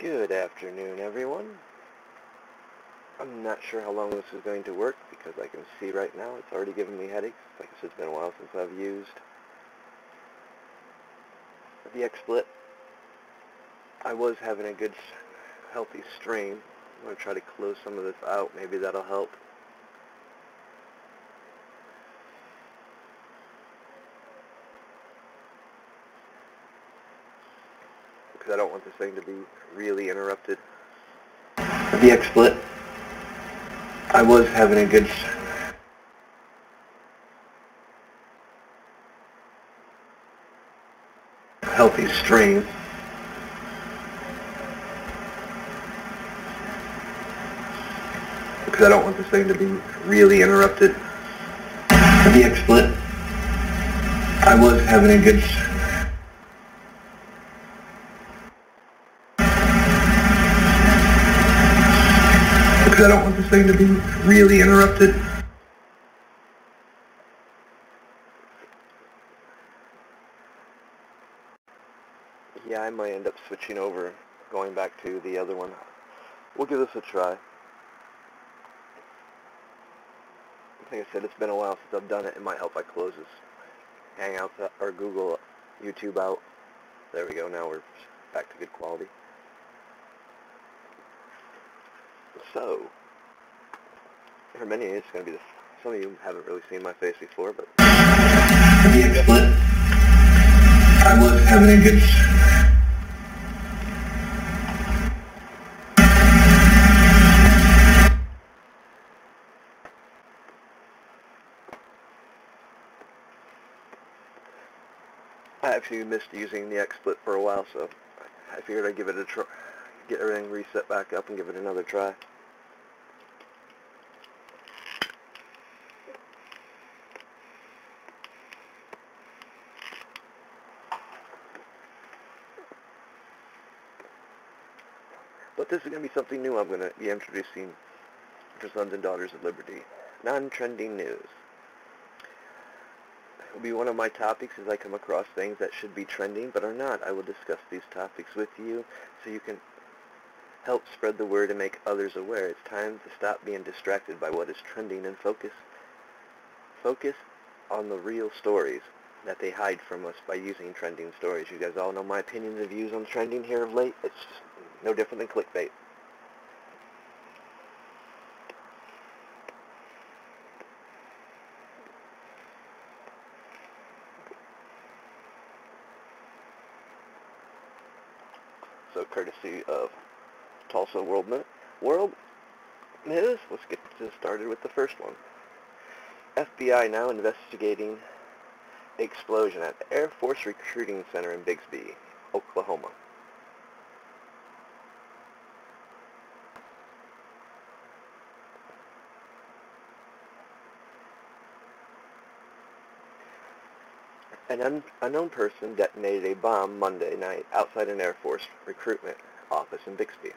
Good afternoon, everyone. I'm not sure how long this is going to work because I can see right now it's already giving me headaches. Like I said, it's been a while since I've used the XSplit. I was having a good, healthy stream. I'm going to try to close some of this out. Maybe that'll help. Because I don't want this thing to be really interrupted. The XSplit. I was having a good, healthy stream. Because I don't want this thing to be really interrupted. The XSplit. I was having a good, because I don't want this thing to be really interrupted. Yeah, I might end up switching over, going back to the other one. We'll give this a try. Like I said, it's been a while since I've done it. It might help if I close this Hangouts or Google YouTube out. There we go. Now we're back to good quality. So, for many, it's going to be some of you haven't really seen my face before, but the XSplit. I was having a good, I actually missed using the XSplit for a while, so I figured I'd give it a try, get everything reset back up and give it another try. But this is going to be something new I'm going to be introducing for Sons and Daughters of Liberty. Non-trending news. It will be one of my topics as I come across things that should be trending but are not. I will discuss these topics with you so you can help spread the word and make others aware. It's time to stop being distracted by what is trending and focus on the real stories that they hide from us by using trending stories. You guys all know my opinions and views on trending here of late. It's just no different than clickbait. So courtesy of Tulsa World News, let's get started with the first one. FBI now investigating explosion at the Air Force Recruiting Center in Bixby, Oklahoma. An unknown person detonated a bomb Monday night outside an Air Force recruitment office in Bixby.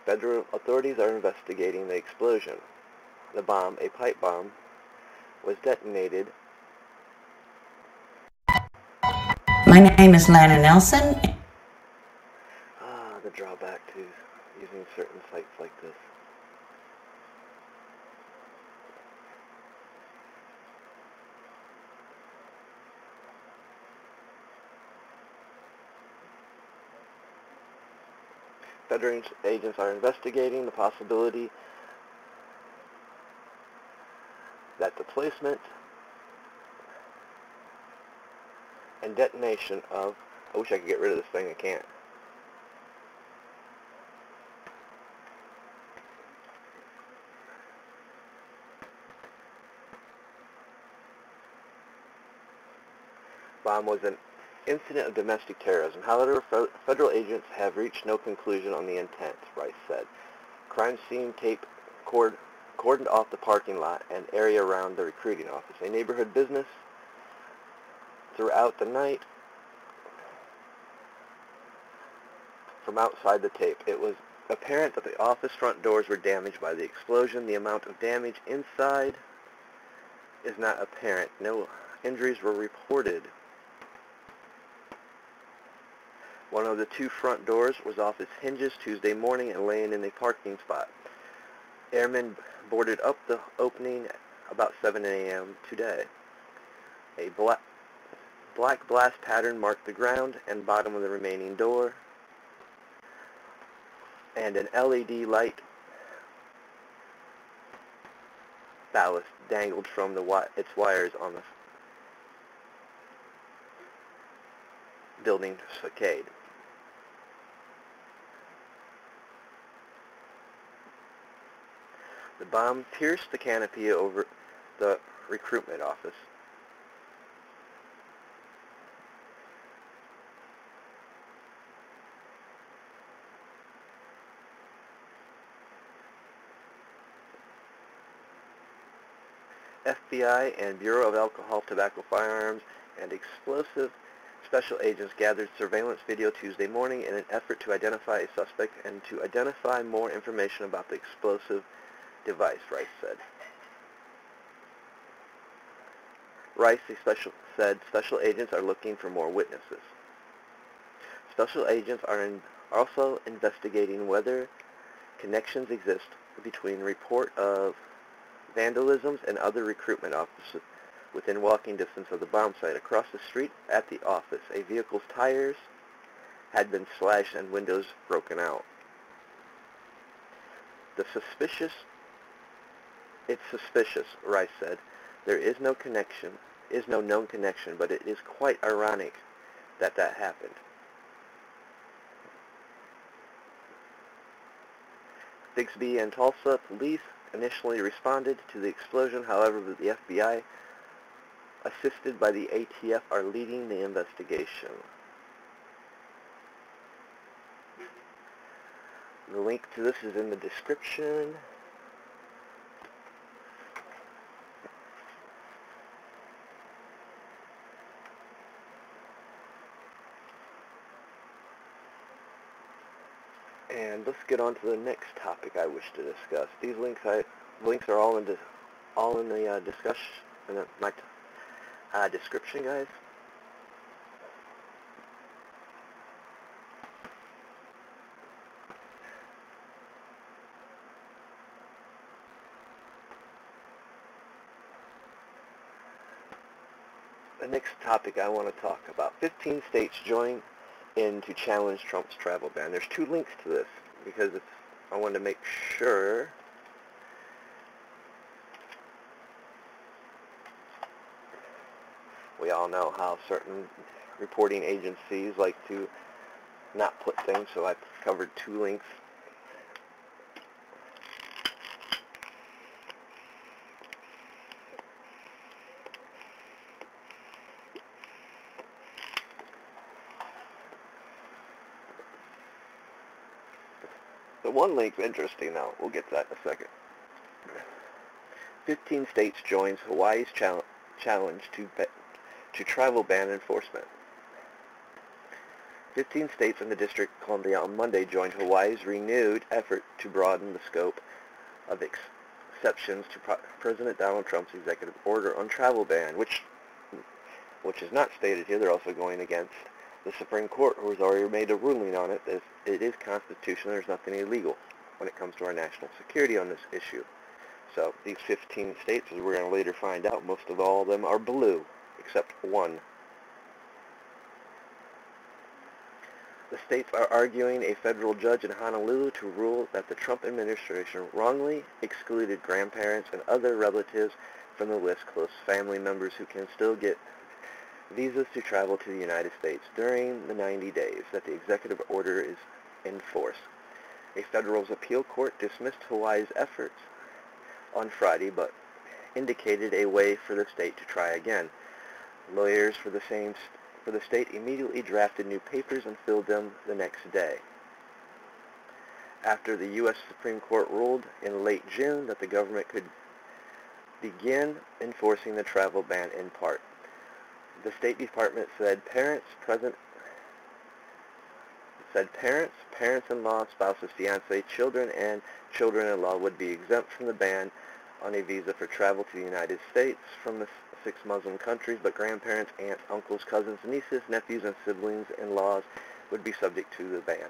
Federal authorities are investigating the explosion. The bomb, a pipe bomb, was detonated. My name is Lana Nelson. The drawback to using certain sites like this. Federal agents are investigating the possibility that the placement and detonation of... I wish I could get rid of this thing, I can't. Bomb was an incident of domestic terrorism. However, federal agents have reached no conclusion on the intent, Rice said. Crime scene tape cordoned off the parking lot and area around the recruiting office, a neighborhood business. Throughout the night, from outside the tape, it was apparent that the office front doors were damaged by the explosion. The amount of damage inside is not apparent. No injuries were reported. One of the two front doors was off its hinges Tuesday morning and laying in a parking spot. Airmen boarded up the opening about 7 a.m. today. A black blast pattern marked the ground and bottom of the remaining door, and an LED light ballast dangled from its wires on the building facade. The bomb pierced the canopy over the recruitment office. FBI and Bureau of Alcohol, Tobacco, Firearms, and Explosive Special Agents gathered surveillance video Tuesday morning in an effort to identify a suspect and to identify more information about the explosive device, Rice said. Rice said special agents are looking for more witnesses. Special agents are also investigating whether connections exist between report of vandalisms and other recruitment offices within walking distance of the bomb site. Across the street at the office, a vehicle's tires had been slashed and windows broken out. It's suspicious, Rice said. There is no known connection, but it is quite ironic that happened. Bixby and Tulsa police initially responded to the explosion, however, the FBI, assisted by the ATF, are leading the investigation. The link to this is in the description. And let's get on to the next topic I wish to discuss. These links are all in the discussion in my description, guys. The next topic I want to talk about: 15 states join in to challenge Trump's travel ban. There's two links to this because I wanted to make sure. We all know how certain reporting agencies like to not put things, so I've covered two links. The one link's interesting though. We'll get to that in a second. 15 states joins Hawaii's challenge to travel ban enforcement. 15 states and the District of Columbia on Monday joined Hawaii's renewed effort to broaden the scope of exceptions to President Donald Trump's executive order on travel ban, which is not stated here. They're also going against the Supreme Court, who has already made a ruling on it. It is constitutional. There's nothing illegal when it comes to our national security on this issue. So these 15 states, as we're going to later find out, most of all of them are blue, except one. The states are arguing a federal judge in Honolulu to rule that the Trump administration wrongly excluded grandparents and other relatives from the list, close family members who can still get visas to travel to the United States during the 90 days that the executive order is in force. A federal appeal court dismissed Hawaii's efforts on Friday, but indicated a way for the state to try again. Lawyers for the state immediately drafted new papers and filled them the next day, after the U.S. Supreme Court ruled in late June that the government could begin enforcing the travel ban in part. The State Department said parents, parents-in-law, spouses, fiancé, children, and children-in-law would be exempt from the ban on a visa for travel to the United States from the 6 Muslim countries, but grandparents, aunts, uncles, cousins, nieces, nephews, and siblings-in-laws would be subject to the ban.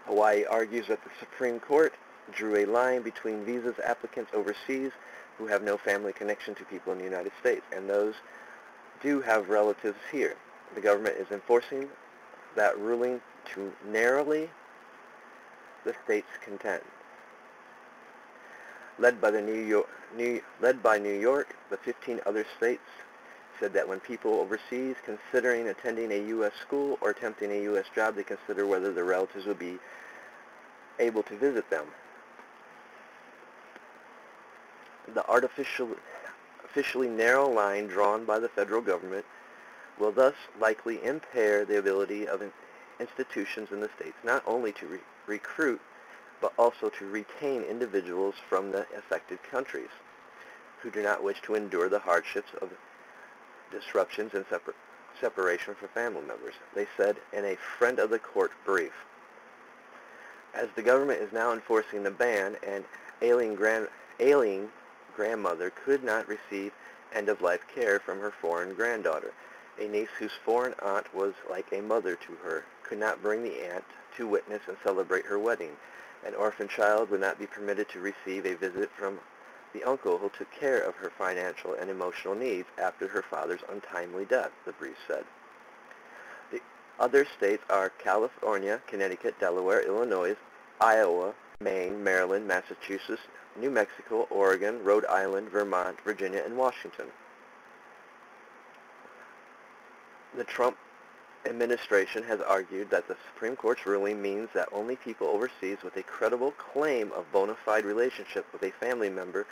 Hawaii argues that the Supreme Court drew a line between visas applicants overseas who have no family connection to people in the United States and those do have relatives here. The government is enforcing that ruling too narrowly, the states contend. Led by New York, the 15 other states said that when people overseas considering attending a U.S. school or attempting a U.S. job, they consider whether their relatives would be able to visit them. The officially narrow line drawn by the federal government will thus likely impair the ability of institutions in the states not only to recruit but also to retain individuals from the affected countries who do not wish to endure the hardships of disruptions and separation from family members, they said in a friend of the court brief. As the government is now enforcing the ban, an ailing grandmother could not receive end-of-life care from her foreign granddaughter. A niece whose foreign aunt was like a mother to her could not bring the aunt to witness and celebrate her wedding. An orphan child would not be permitted to receive a visit from the uncle who took care of her financial and emotional needs after her father's untimely death, the brief said. The other states are California, Connecticut, Delaware, Illinois, Iowa, Maine, Maryland, Massachusetts, New Mexico, Oregon, Rhode Island, Vermont, Virginia, and Washington. The Trump administration has argued that the Supreme Court's ruling means that only people overseas with a credible claim of bona fide relationship with a family member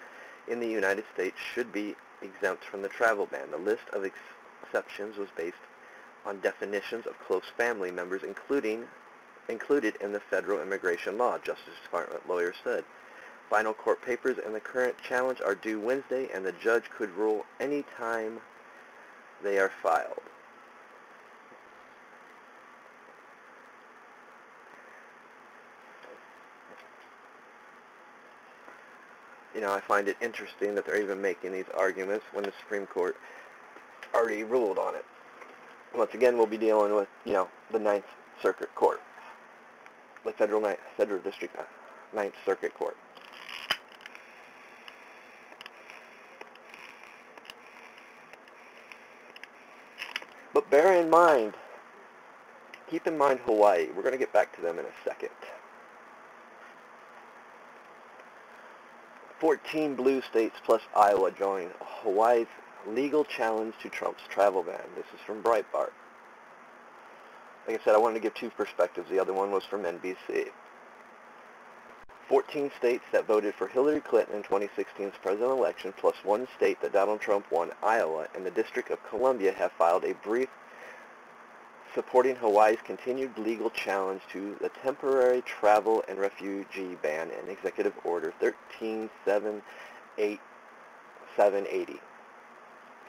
in the United States should be exempt from the travel ban. The list of exceptions was based on definitions of close family members included in the federal immigration law, Justice Department lawyers said. Final court papers in the current challenge are due Wednesday, and the judge could rule any time they are filed. You know, I find it interesting that they're even making these arguments when the Supreme Court already ruled on it. Once again, we'll be dealing with, the Ninth Circuit Court, the Federal District Ninth Circuit Court. But bear in mind, keep in mind Hawaii. We're going to get back to them in a second. 14 blue states plus Iowa join Hawaii's legal challenge to Trump's travel ban. This is from Breitbart. Like I said, I wanted to give two perspectives. The other one was from NBC. 14 states that voted for Hillary Clinton in 2016's presidential election, plus one state that Donald Trump won, Iowa, and the District of Columbia, have filed a brief supporting Hawaii's continued legal challenge to the temporary travel and refugee ban in Executive Order 13-780,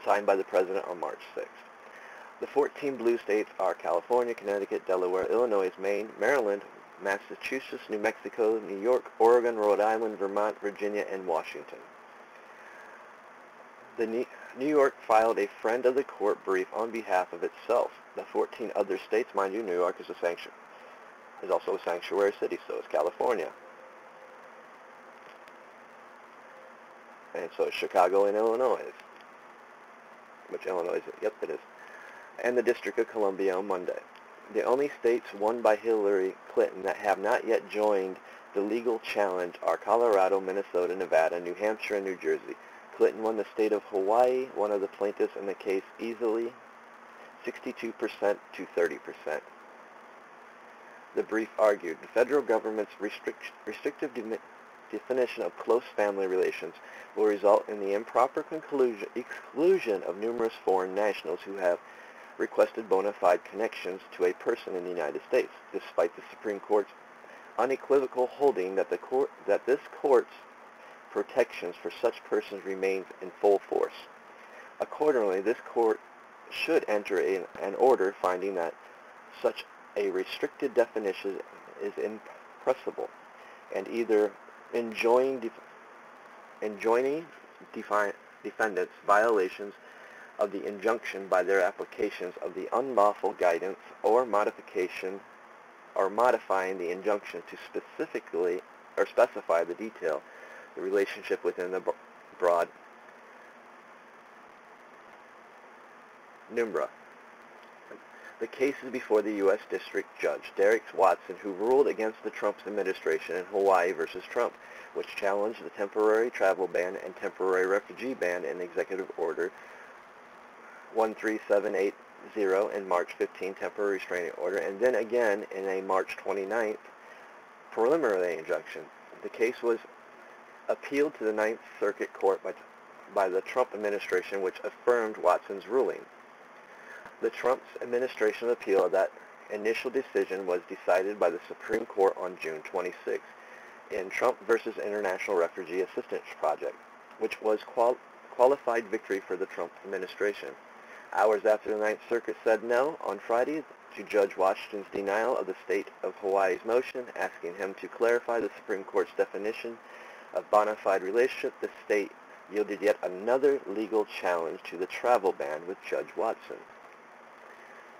signed by the President on March 6th. The 14 blue states are California, Connecticut, Delaware, Illinois, Maine, Maryland, Massachusetts, New Mexico, New York, Oregon, Rhode Island, Vermont, Virginia, and Washington. The New York filed a friend of the court brief on behalf of itself. The 14 other states, mind you, New York is also a sanctuary city, so is California. And so is Chicago and Illinois, which Illinois, yep, it is. And the District of Columbia on Monday. The only states won by Hillary Clinton that have not yet joined the legal challenge are Colorado, Minnesota, Nevada, New Hampshire, and New Jersey. Clinton won the state of Hawaii, one of the plaintiffs in the case, easily, 62% to 30%. The brief argued the federal government's restrictive definition of close family relations will result in the improper exclusion of numerous foreign nationals who have requested bona fide connections to a person in the United States, despite the Supreme Court's unequivocal holding that this court's protections for such persons remains in full force. Accordingly, this court should enter an order finding that such a restricted definition is impressible and either enjoining defendants' violations of the injunction by their applications of the unlawful guidance or modification or modifying the injunction to specifically or specify the detail, the relationship within the broad NUMBRA. The case is before the U.S. District Judge Derek Watson, who ruled against the Trump administration in Hawaii versus Trump, which challenged the temporary travel ban and temporary refugee ban in Executive Order 13780 and March 15 temporary restraining order, and then again in a March 29th preliminary injunction. The case was appealed to the Ninth Circuit Court by the Trump administration, which affirmed Watson's ruling. The Trump administration appeal of that initial decision was decided by the Supreme Court on June 26 in Trump versus International Refugee Assistance Project, which was qualified victory for the Trump administration. Hours after the Ninth Circuit said no on Friday to Judge Washington's denial of the state of Hawaii's motion, asking him to clarify the Supreme Court's definition of bona fide relationship, the state yielded yet another legal challenge to the travel ban with Judge Watson.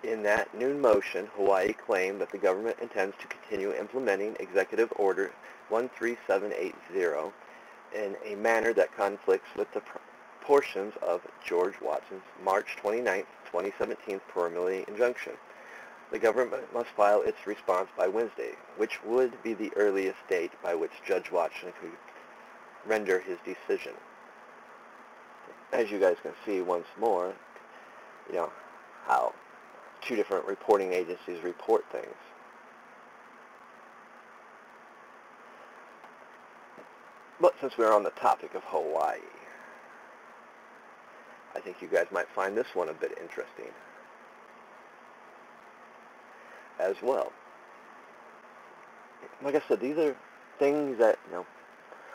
In that noon motion, Hawaii claimed that the government intends to continue implementing Executive Order 13780 in a manner that conflicts with the portions of George Watson's March 29, 2017 preliminary injunction. The government must file its response by Wednesday, which would be the earliest date by which Judge Watson could render his decision. As you guys can see once more, how two different reporting agencies report things. But since we're on the topic of Hawaii, I think you guys might find this one a bit interesting as well. Like I said, these are things that,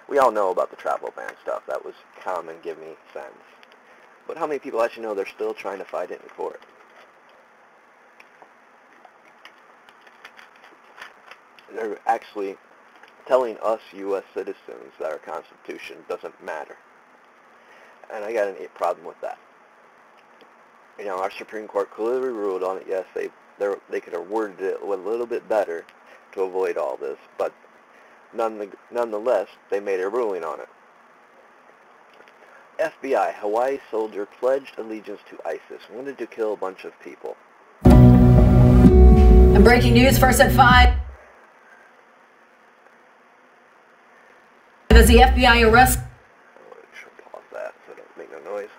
we all know about the travel ban stuff. That was common, give me sense. But how many people actually know they're still trying to fight it in court? They're actually telling us U.S. citizens that our Constitution doesn't matter. And I got a problem with that. Our Supreme Court clearly ruled on it. Yes, they could have worded it a little bit better to avoid all this, but nonetheless, they made a ruling on it. FBI, Hawaii soldier pledged allegiance to ISIS, wanted to kill a bunch of people. And breaking news first at 5. Does the FBI arrest? I'm going to pause that so I don't make no noise.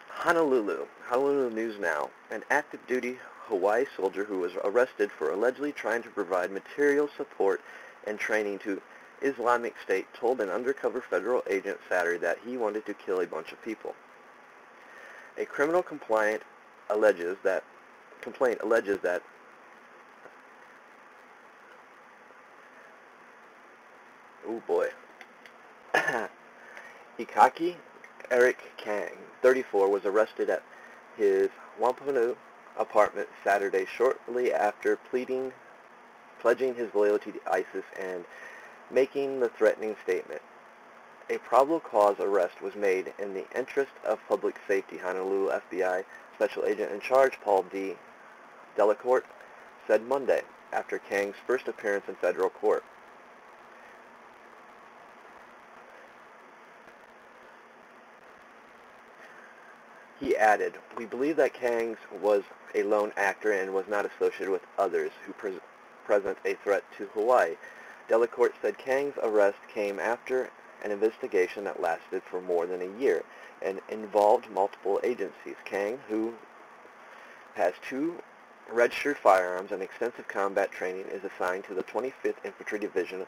Honolulu News Now. An active duty Hawaii soldier who was arrested for allegedly trying to provide material support and training to Islamic State told an undercover federal agent Saturday that he wanted to kill a bunch of people. A criminal complaint alleges that oh boy. Ikaki Eric Kang, 34, was arrested at his Wampanu apartment Saturday shortly after pledging his loyalty to ISIS and making the threatening statement. A probable cause arrest was made in the interest of public safety, Honolulu FBI Special Agent in Charge Paul D. Delacourt said Monday after Kang's first appearance in federal court. He added, "We believe that Kang was a lone actor and was not associated with others who present a threat to Hawaii." Delacourt said Kang's arrest came after an investigation that lasted for more than a year and involved multiple agencies. Kang, who has 2 registered firearms and extensive combat training, is assigned to the 25th Infantry Division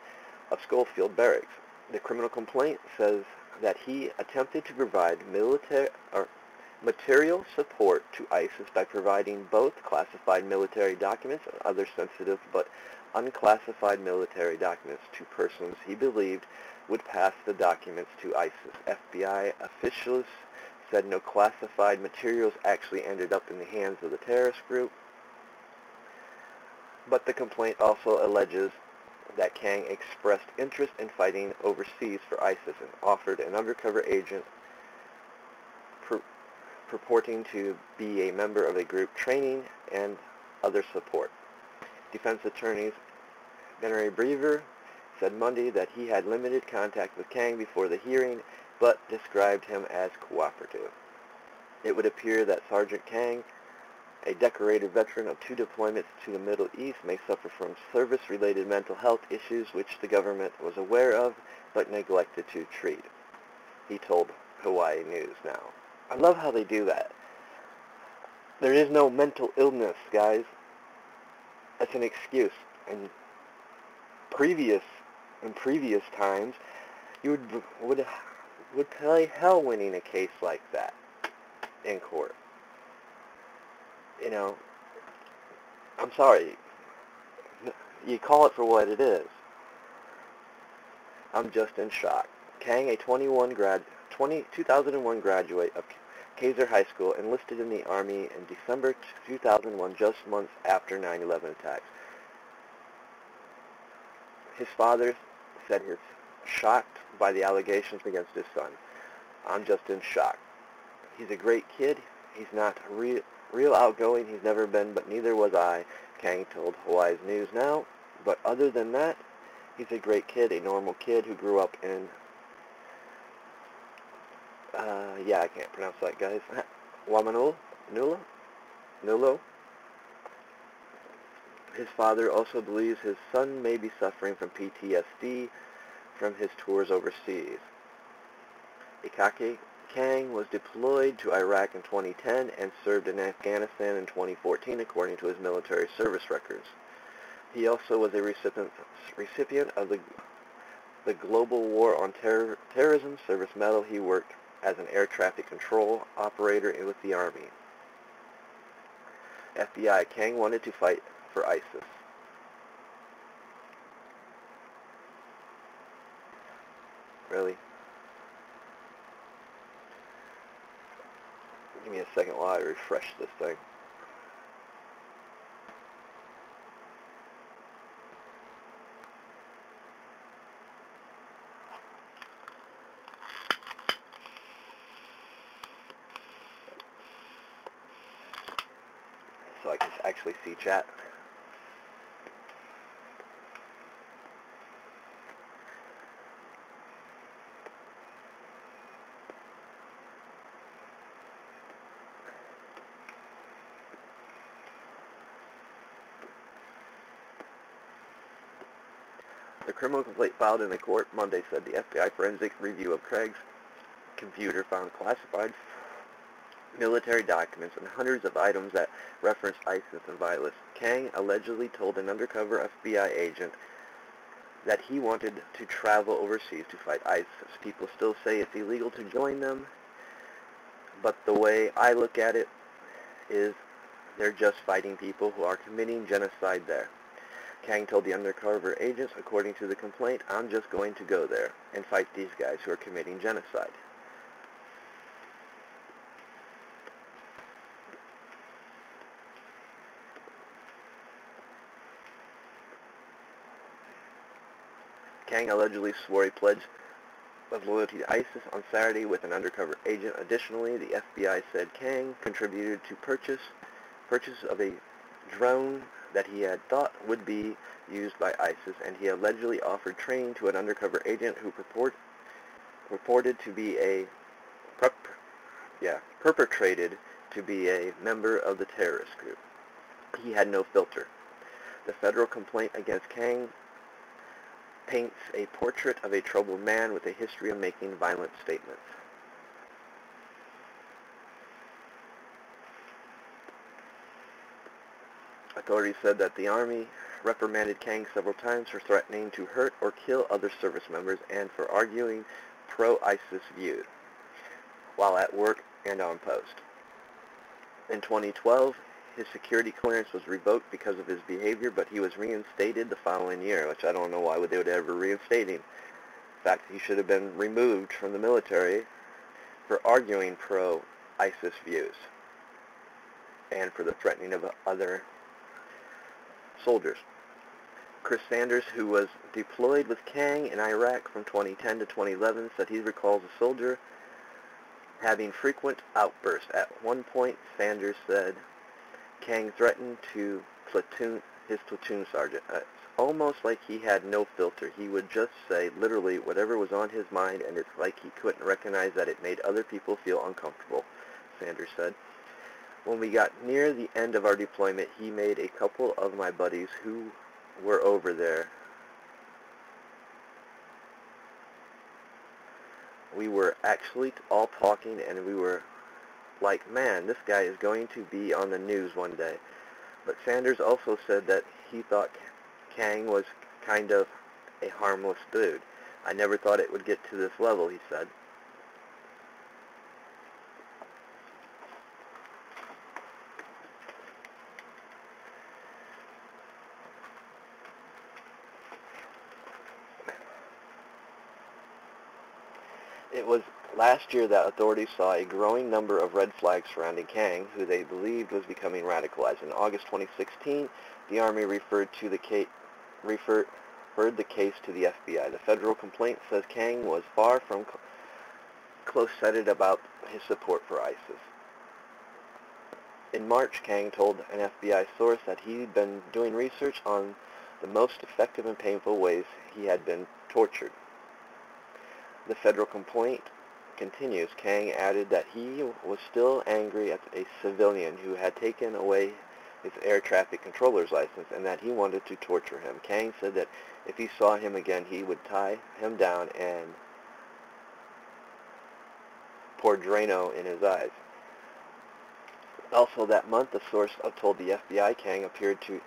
of Schofield Barracks. The criminal complaint says that he attempted to provide material support to ISIS by providing both classified military documents and other sensitive but unclassified military documents to persons he believed would pass the documents to ISIS. FBI officials said no classified materials actually ended up in the hands of the terrorist group, but the complaint also alleges that Kang expressed interest in fighting overseas for ISIS and offered an undercover agent purporting to be a member of a group training and other support. Defense attorneys General Brever said Monday that he had limited contact with Kang before the hearing, but described him as cooperative. It would appear that Sergeant Kang, a decorated veteran of 2 deployments to the Middle East, may suffer from service-related mental health issues which the government was aware of but neglected to treat, he told Hawaii News Now. I love how they do that. There is no mental illness, guys. That's an excuse. And in previous times, you would play hell winning a case like that in court. You know, I'm sorry. You call it for what it is. I'm just in shock. Kang, a 2001 graduate of Kaiser High School, enlisted in the Army in December 2001, just months after 9/11 attacks. His father said he's shocked by the allegations against his son. I'm just in shock. He's a great kid. He's not real outgoing. He's never been, but neither was I, Kang told Hawaii's News Now. But other than that, he's a great kid, a normal kid who grew up in, I can't pronounce that, guys. Nulo. His father also believes his son may be suffering from PTSD from his tours overseas. Ikake Kang was deployed to Iraq in 2010 and served in Afghanistan in 2014, according to his military service records. He also was a recipient of the Global War on Terrorism Service Medal. He worked as an air traffic control operator with the Army. FBI, Kang wanted to fight for ISIS. Really? Give me a second while I refresh this thing. So I can actually see chat. The criminal complaint filed in the court Monday said the FBI forensic review of Craig's computer found classified military documents and hundreds of items that referenced ISIS and violence. Kang allegedly told an undercover FBI agent that he wanted to travel overseas to fight ISIS. People still say it's illegal to join them, but the way I look at it is they're just fighting people who are committing genocide there. Kang told the undercover agents, according to the complaint, I'm just going to go there and fight these guys who are committing genocide. Kang allegedly swore a pledge of loyalty to ISIS on Saturday with an undercover agent. Additionally, the FBI said Kang contributed to purchase of a drone that he had thought would be used by ISIS, and he allegedly offered training to an undercover agent who purported to be perpetrated to be a member of the terrorist group. He had no filter. The federal complaint against Kang paints a portrait of a troubled man with a history of making violent statements. Authorities said that the Army reprimanded Kang several times for threatening to hurt or kill other service members and for arguing pro-ISIS views while at work and on post. In 2012, his security clearance was revoked because of his behavior, but he was reinstated the following year, which I don't know why they would ever reinstate him. In fact, he should have been removed from the military for arguing pro-ISIS views and for the threatening of other soldiers. Chris Sanders, who was deployed with Kang in Iraq from 2010 to 2011, said he recalls a soldier having frequent outbursts. At one point, Sanders said Kang threatened to his platoon sergeant. It's almost like he had no filter. He would just say literally whatever was on his mind, and it's like he couldn't recognize that it made other people feel uncomfortable, Sanders said. When we got near the end of our deployment, he made a couple of my buddies who were over there. We were actually all talking, and we were like, man, this guy is going to be on the news one day. But Sanders also said that he thought Kang was kind of a harmless dude. I never thought it would get to this level, he said. It was last year that authorities saw a growing number of red flags surrounding Kang, who they believed was becoming radicalized. In August 2016, the Army referred the case to the FBI. The federal complaint says Kang was far from close-sighted about his support for ISIS. In March, Kang told an FBI source that he'd been doing research on the most effective and painful ways he had been tortured. The federal complaint continues. Kang added that he was still angry at a civilian who had taken away his air traffic controller's license and that he wanted to torture him. Kang said that if he saw him again, he would tie him down and pour Drano in his eyes. Also that month, a source told the FBI Kang appeared to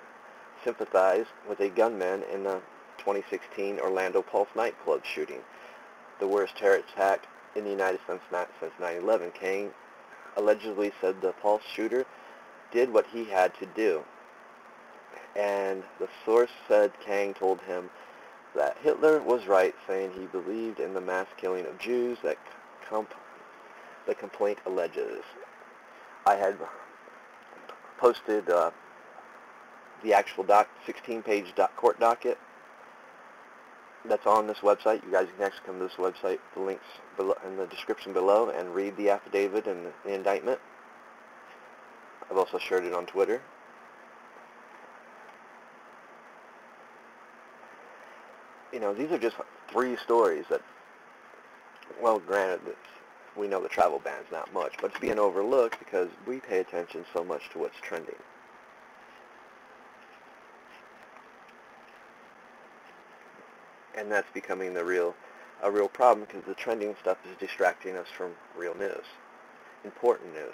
sympathize with a gunman in the 2016 Orlando Pulse nightclub shooting, the worst terror attack in the United States since 9/11. Kang allegedly said the Pulse shooter did what he had to do, and the source said Kang told him that Hitler was right, saying he believed in the mass killing of Jews that the complaint alleges. I had posted the actual 16-page court docket that's on this website. You guys can actually come to this website, the links below, in the description below, and read the affidavit and the indictment. I've also shared it on Twitter. You know, these are just 3 stories that, well, granted, we know the travel ban's not much, but it's being overlooked because we pay attention so much to what's trending. And that's becoming a real problem because the trending stuff is distracting us from real news, important news.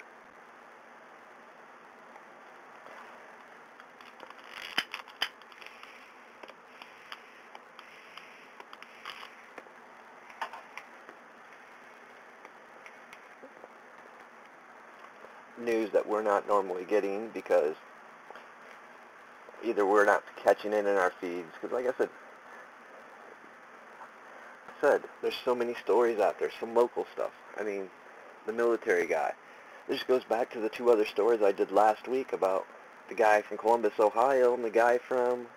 News that we're not normally getting because either we're not catching it in our feeds, because like I said, there's so many stories out there, some local stuff. I mean, the military guy. This goes back to the 2 other stories I did last week about the guy from Columbus, Ohio, and the guy from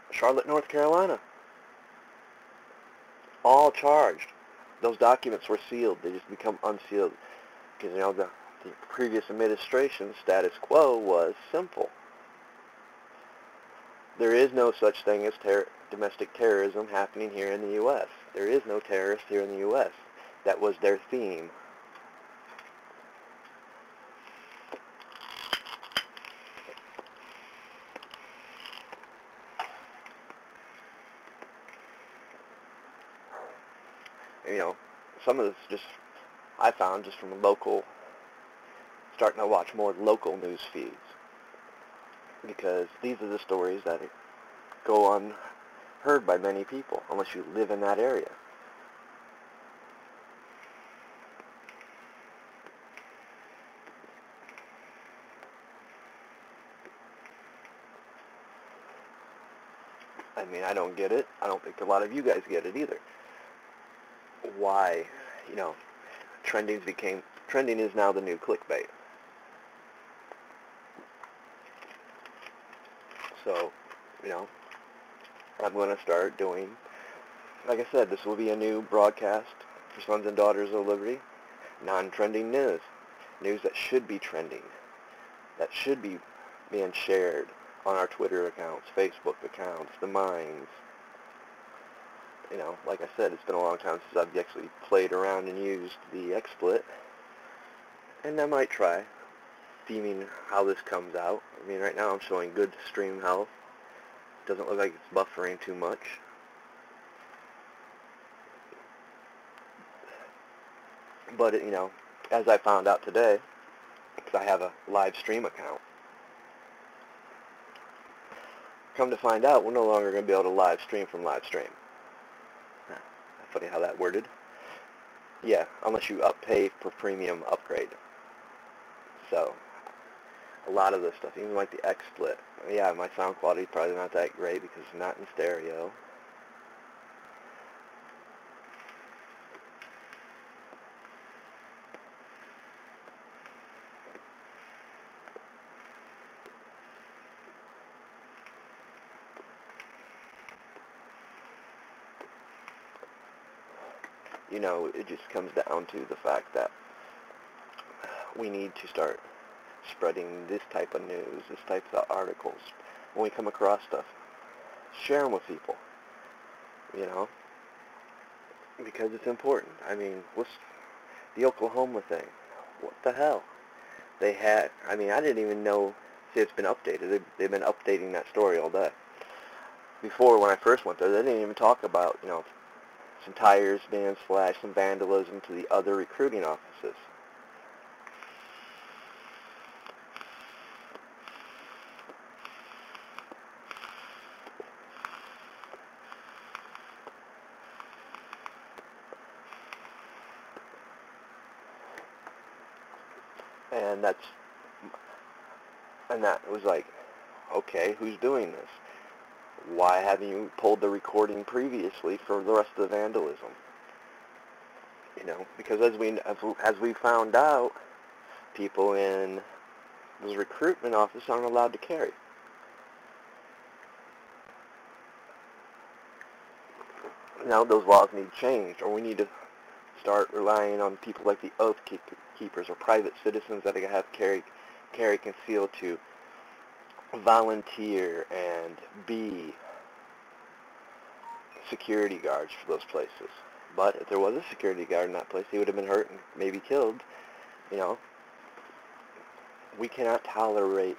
Charlotte, North Carolina. All charged. Those documents were sealed. They just become unsealed because, you know, the previous administration's status quo was simple. There is no such thing as domestic terrorism happening here in the U.S. There is no terrorists here in the U.S. That was their theme. You know, some of this just I found just from starting to watch more local news feeds, because these are the stories that go unheard by many people unless you live in that area. I mean, I don't get it. I don't think a lot of you guys get it either. Why, you know, trending is now the new clickbait. So, you know, I'm going to start doing like I said, this will be a new broadcast for Sons and Daughters of Liberty. Non-trending news. News that should be trending. That should be being shared on our Twitter accounts, Facebook accounts, the Minds. You know, like I said, it's been a long time since I've actually played around and used the XSplit. And I might try theming how this comes out. I mean, right now I'm showing good stream health. Doesn't look like it's buffering too much. But, you know, as I found out today, because I have a live stream account, come to find out, we're no longer going to be able to live stream from live stream. Funny how that worded. Yeah, unless you pay for premium upgrade. So, a lot of this stuff, even like the XSplit, yeah, my sound quality is probably not that great because it's not in stereo. You know, it just comes down to the fact that we need to start spreading this type of news, this type of articles. When we come across stuff, share them with people, you know, because it's important. I mean, what's the Oklahoma thing? What the hell? They had, I mean, I didn't even know, see, it's been updated. They've been updating that story all day. Before, when I first went there, they didn't even talk about, you know, some tires being slashed, some vandalism to the other recruiting offices. And that was like, okay, who's doing this? Why haven't you pulled the recording previously for the rest of the vandalism? You know, because as we found out, people in the recruitment office aren't allowed to carry. Now those laws need changed, or we need to start relying on people like the oath keepers or private citizens that have carry concealed to volunteer and be security guards for those places. But if there was a security guard in that place, he would have been hurt and maybe killed. You know, we cannot tolerate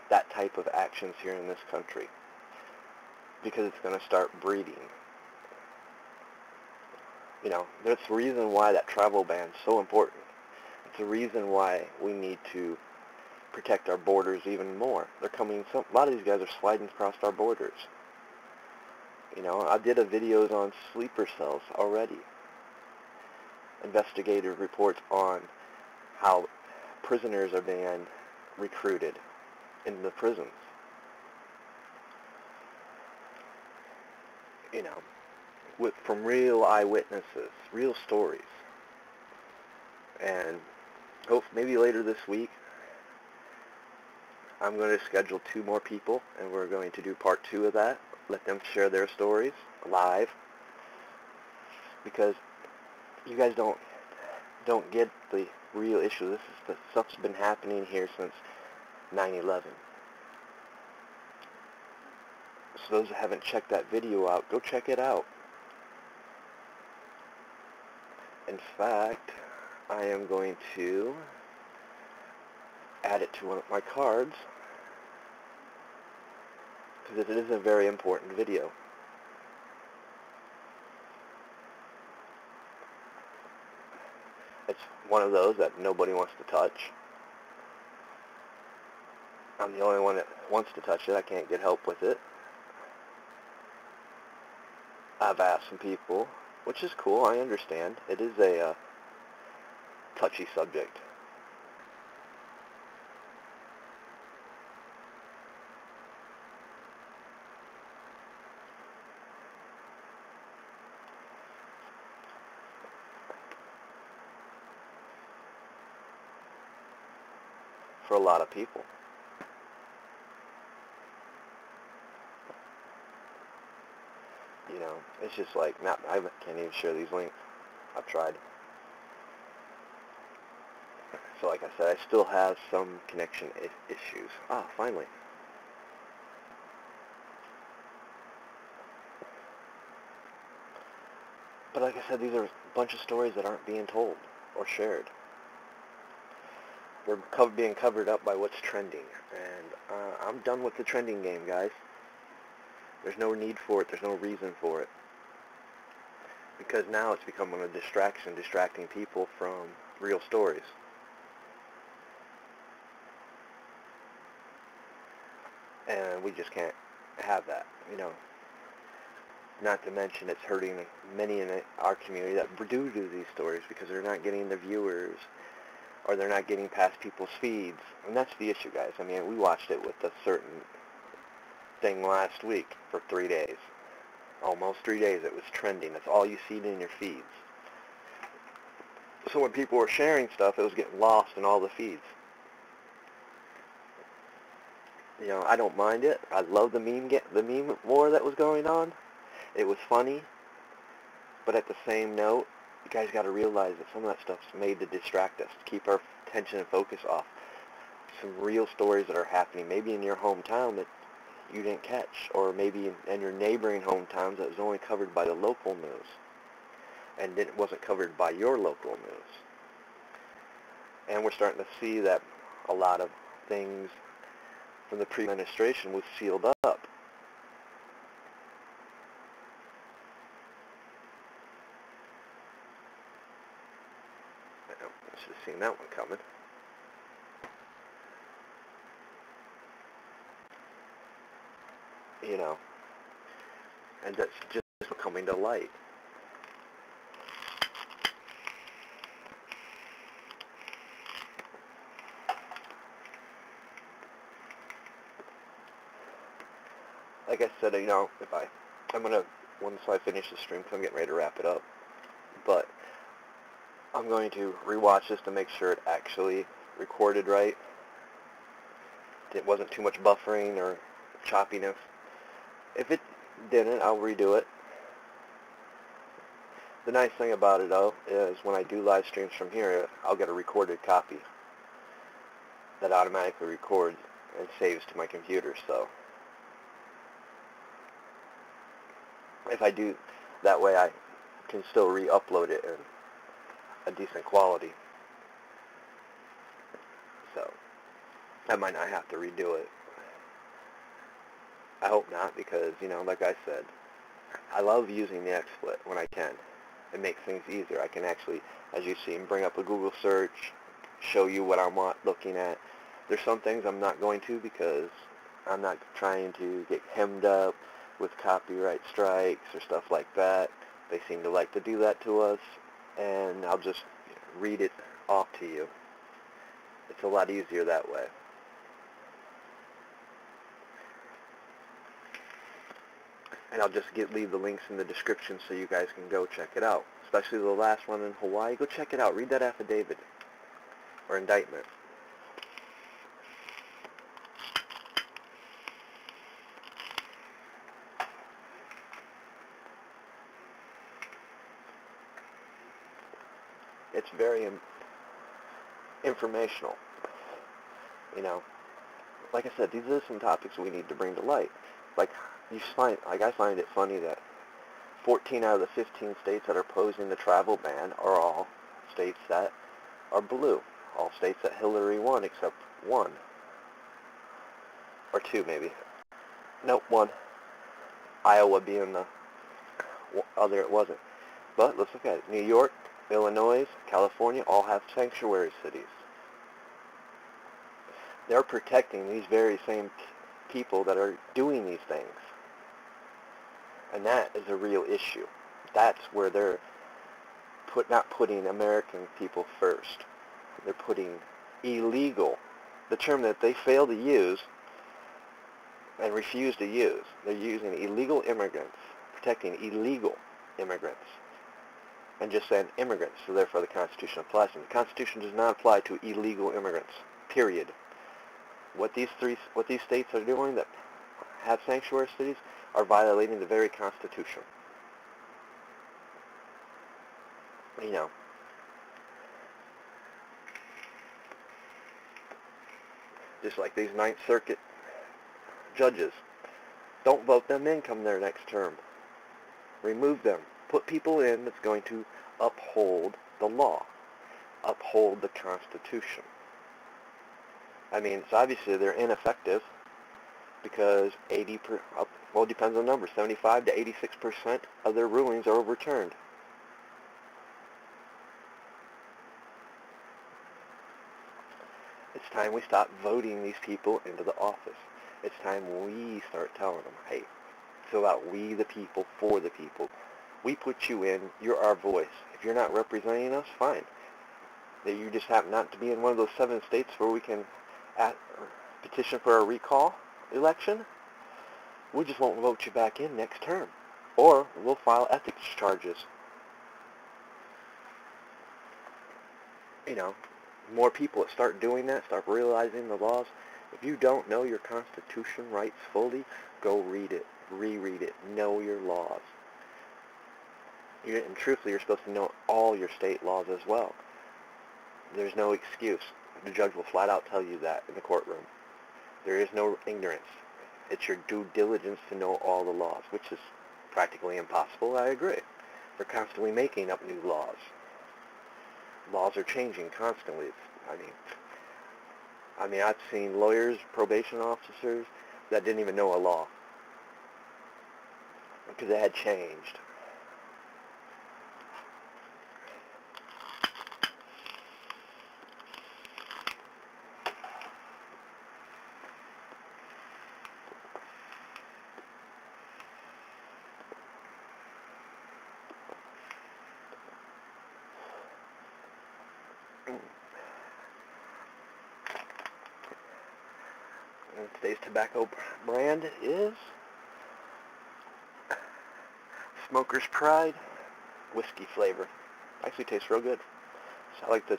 that type of actions here in this country because it's going to start breeding. You know, that's the reason why that travel ban is so important. It's the reason why we need to protect our borders even more. A lot of these guys are sliding across our borders. You know, I did a videos on sleeper cells already. Investigative reports on how prisoners are being recruited in the prisons. You know, from real eyewitnesses, real stories. And hope maybe later this week, I'm going to schedule 2 more people, and we're going to do part 2 of that. Let them share their stories live, because you guys don't get the real issue. The stuff's been happening here since 9/11. So those that haven't checked that video out, go check it out. In fact, I am going to add it to one of my cards, because it is a very important video. It's one of those that nobody wants to touch. I'm the only one that wants to touch it. I can't get help with it. I've asked some people, which is cool, I understand. It is a touchy subject. For a lot of people. You know, It's just like, I can't even share these links. I've tried. So like I said, I still have some connection issues. Ah, finally. But like I said, these are a bunch of stories that aren't being told or shared. They're being covered up by what's trending. And I'm done with the trending game, guys. There's no need for it. There's no reason for it. Because now it's becoming a distraction, distracting people from real stories. And we just can't have that, you know. Not to mention it's hurting many in our community that do these stories because they're not getting the viewers or they're not getting past people's feeds. And that's the issue, guys. I mean, we watched it with a certain thing last week for 3 days. Almost 3 days it was trending. That's all you see in your feeds. So when people were sharing stuff, it was getting lost in all the feeds. You know, I don't mind it. I love the meme war that was going on. It was funny, but at the same note, you guys got to realize that some of that stuff's made to distract us, to keep our attention and focus off some real stories that are happening, maybe in your hometown that you didn't catch, or maybe in your neighboring hometowns that was only covered by the local news, and it wasn't covered by your local news. And we're starting to see that a lot of things from the previous administration was sealed up. I should have seen that one coming. You know, and that's just coming to light. Like I said, you know, I'm gonna, once I finish the stream, because I'm getting ready to wrap it up, but I'm going to rewatch this to make sure it actually recorded right. It wasn't too much buffering or choppiness. If it didn't, I'll redo it. The nice thing about it, though, is when I do live streams from here, I'll get a recorded copy that automatically records and saves to my computer. So if I do that way, I can still re-upload it in a decent quality. So I might not have to redo it. I hope not, because, you know, like I said, I love using the XSplit when I can. It makes things easier. I can actually, as you see, bring up a Google search, show you what I'm looking at. There's some things I'm not going to because I'm not trying to get hemmed up with copyright strikes or stuff like that. They seem to like to do that to us, and I'll just read it off to you. It's a lot easier that way. And I'll just leave the links in the description so you guys can go check it out. Especially the last one in Hawaii. Go check it out. Read that affidavit or indictment. It's very informational. You know, like I said, these are some topics we need to bring to light. I find it funny that 14 out of the 15 states that are opposing the travel ban are all states that are blue. All states that Hillary won except one. Or two, maybe. Nope, one. Iowa being the other it wasn't. But let's look at it. New York, Illinois, California all have sanctuary cities. They're protecting these very same people that are doing these things. And that is a real issue. That's where they're not putting American people first. They're putting illegal, the term that they fail to use and refuse to use. They're using illegal immigrants, protecting illegal immigrants, and just saying immigrants, so therefore the Constitution applies to them. The Constitution does not apply to illegal immigrants, period. What these states are doing that have sanctuary cities are violating the very Constitution. You know, just like these Ninth Circuit judges. Don't vote them in come their next term. Remove them. Put people in that's going to uphold the law, uphold the Constitution. I mean, it's obviously they're ineffective because well, it depends on the number, 75 to 86% of their rulings are overturned. It's time we stop voting these people into the office. It's time we start telling them, hey, it's about we the people, for the people. We put you in, you're our voice. If you're not representing us, fine. That you just happen not to be in one of those 7 states where we can petition for a recall election, we just won't vote you back in next term. Or we'll file ethics charges. You know, more people that start doing that, start realizing the laws. If you don't know your Constitution rights fully, go read it, reread it, know your laws. And truthfully, you're supposed to know all your state laws as well. There's no excuse. The judge will flat out tell you that in the courtroom. There is no ignorance. It's your due diligence to know all the laws, which is practically impossible, I agree. They're constantly making up new laws. Laws are changing constantly. I mean, I've seen lawyers, probation officers that didn't even know a law because it had changed. And today's tobacco brand is Smoker's Pride whiskey flavor. Actually tastes real good. So I like the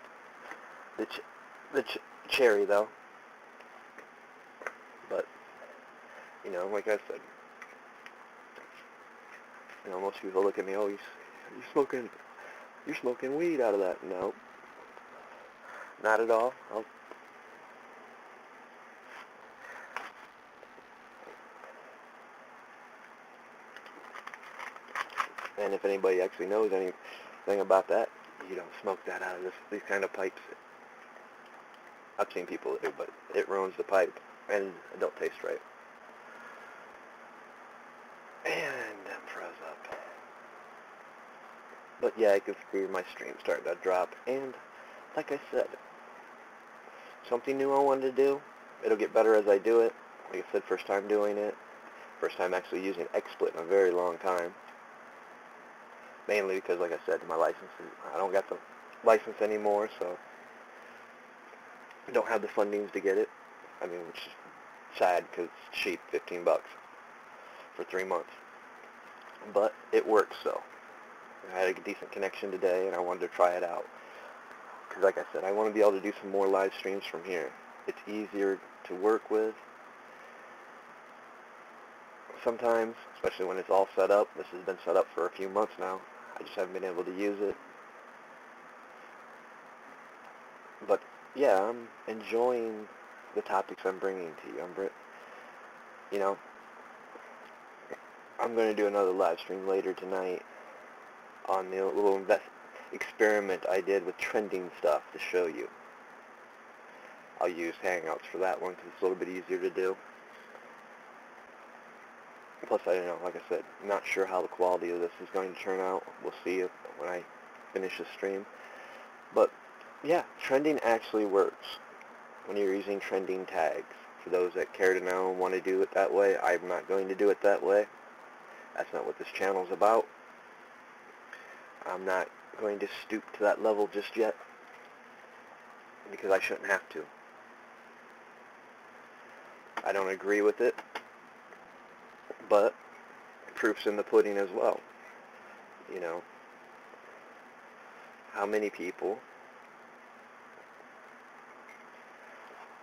cherry though. But you know, like I said, you know, most people look at me, oh, you're smoking weed out of that. No, not at all. And if anybody actually knows anything about that, you don't smoke that out of these kind of pipes. I've seen people do, but it ruins the pipe, and it don't taste right. And I'm froze up. But yeah, I can see my stream starting to drop. And like I said, something new I wanted to do. It'll get better as I do it. Like I said, first time doing it. First time actually using XSplit in a very long time. Mainly because, like I said, my license I don't got the license anymore, so I don't have the fundings to get it. I mean, which is sad because it's cheap, $15 for 3 months. But it works, so I had a decent connection today, and I wanted to try it out. Because, like I said, I want to be able to do some more live streams from here. It's easier to work with. Sometimes, especially when it's all set up. This has been set up for a few months now. I just haven't been able to use it. But yeah, I'm enjoying the topics I'm bringing to you. You know, I'm going to do another live stream later tonight on the little experiment I did with trending stuff to show you. I'll use Hangouts for that one because it's a little bit easier to do. Plus, I don't know, like I said, I'm not sure how the quality of this is going to turn out. We'll see when I finish the stream. But, yeah, trending actually works when you're using trending tags. For those that care to know and want to do it that way, I'm not going to do it that way. That's not what this channel is about. I'm not going to stoop to that level just yet because I shouldn't have to. I don't agree with it. But proof's in the pudding as well. You know, how many people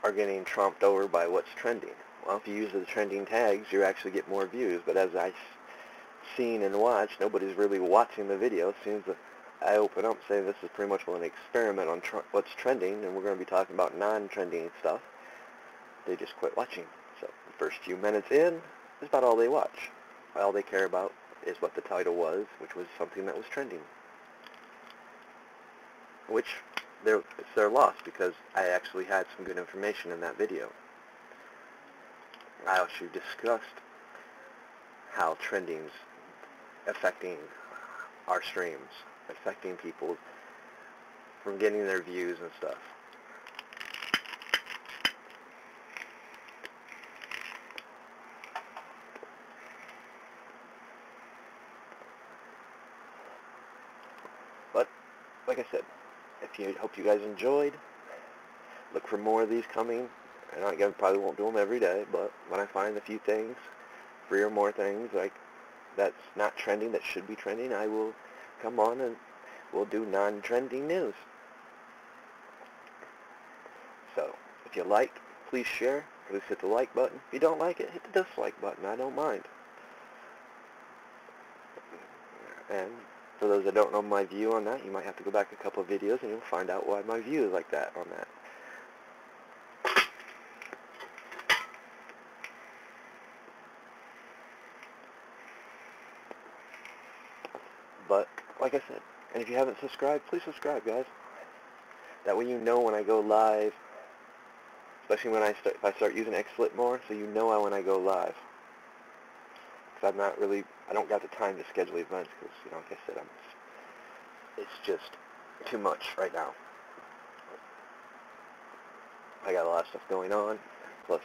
are getting trumped over by what's trending? Well, if you use the trending tags, you actually get more views. But as I've seen and watched, nobody's really watching the video. As soon as I open up saying this is pretty much an experiment on what's trending, and we're going to be talking about non-trending stuff. They just quit watching. So the first few minutes in is about all they watch. All they care about is what the title was, which was something that was trending. Which, it's their loss, because I actually had some good information in that video. I actually discussed how trending's affecting our streams, affecting people from getting their views and stuff. But, like I said, hope you guys enjoyed. Look for more of these coming. And I probably won't do them every day, but when I find a few things, 3 or more things like that's not trending, that should be trending, I will come on and we'll do non-trending news. So, if you like, please share. Please hit the like button. If you don't like it, hit the dislike button. I don't mind. And for those that don't know my view on that, you might have to go back a couple of videos and you'll find out why my view is like that on that. But, like I said, and if you haven't subscribed, please subscribe, guys. That way you know when I go live, especially when if I start using XSplit more, so you know when I go live. Because I don't got the time to schedule events, because, like I said, it's just too much right now. I got a lot of stuff going on, plus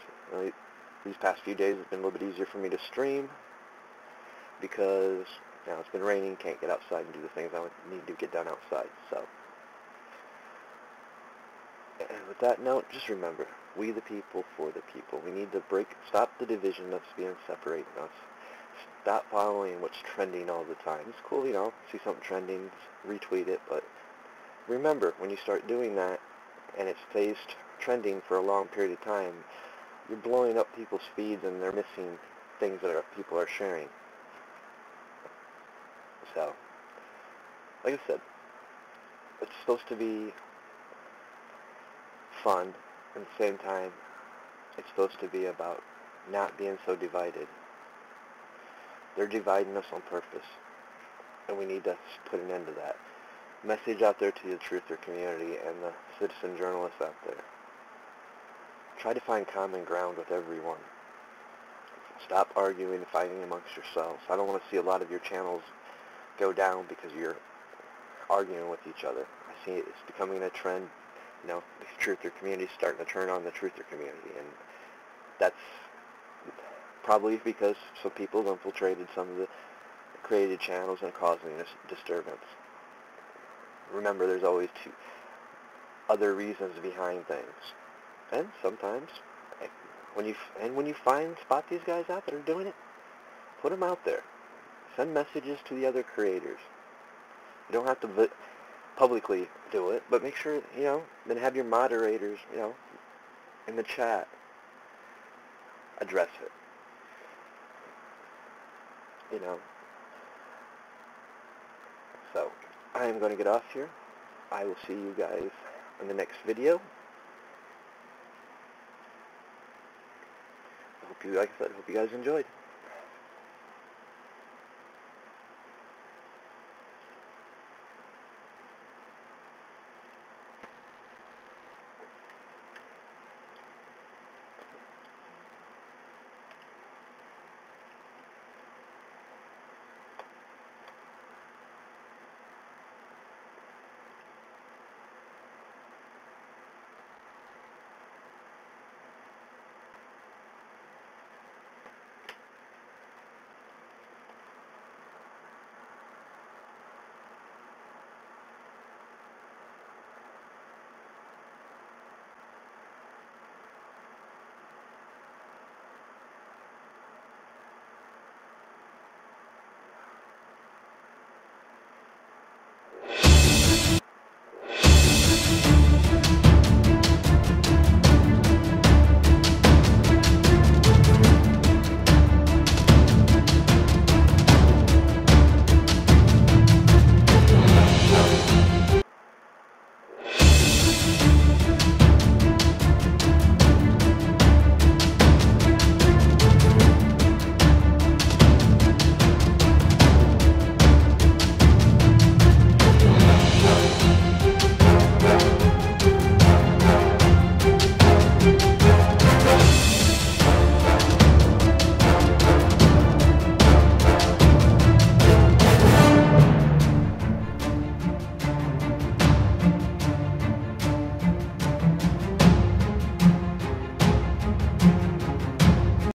these past few days it's been a little bit easier for me to stream, because now it's been raining, can't get outside and do the things I need to get done outside. So, and with that note, just remember, we the people for the people. We need to stop the division that's being separating us. Stop following what's trending all the time. It's cool, see something trending, retweet it, but remember, when you start doing that, and it stays trending for a long period of time, you're blowing up people's feeds and they're missing things that people are sharing. So, like I said, it's supposed to be fun, and at the same time, it's supposed to be about not being so divided. They're dividing us on purpose, and we need to put an end to that. Message out there to the truther community and the citizen journalists out there. Try to find common ground with everyone. Stop arguing and fighting amongst yourselves. I don't want to see a lot of your channels go down because you're arguing with each other. I see it's becoming a trend. The truther community is starting to turn on the truther community, and that's probably because some people have infiltrated some of the created channels and causing a disturbance. Remember, there's always other reasons behind things, and sometimes when you spot these guys out that are doing it, put them out there. Send messages to the other creators. You don't have to publicly do it, but make sure, then have your moderators, in the chat address it. So, I am going to get off here. I will see you guys in the next video. Like I said, hope you guys enjoyed.